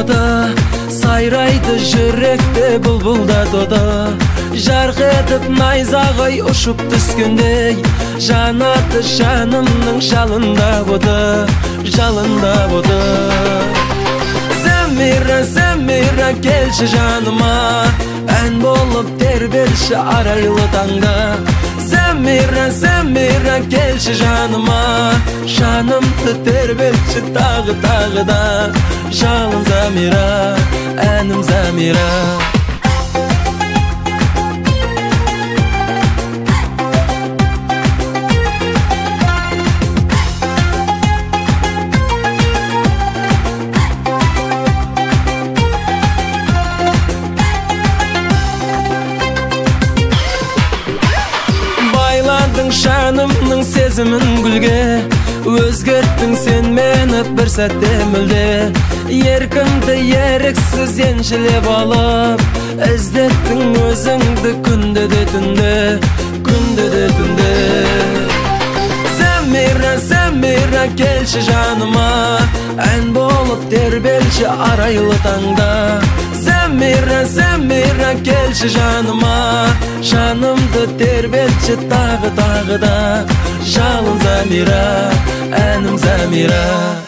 havada, sayraydı yürekte bulbulda doda. Jarq edip nayzağay uçup düşkündey, janadı şanımның жалында boda, жалында boda. Zemira, zemira gelşi janıma, en bolup terberşi araylı tanga. Zemira, zemira gelşi janıma, şanımdı terberşi tağı da. Жалын Замира, әнім Замира. Байладың шанымның сезімін гүлге, өзгерттің сен мені бір сәтте мүлде. Еркімді еріксіз еншілеп алып, іздеттің өзіңді күнде де түнде. Замира, замира келші жаныма, ән болып тербелші арайлы таңда. Замира, замира келші жаныма, жанымды тербелші тағы да. Жалын Замира, әнім Замира.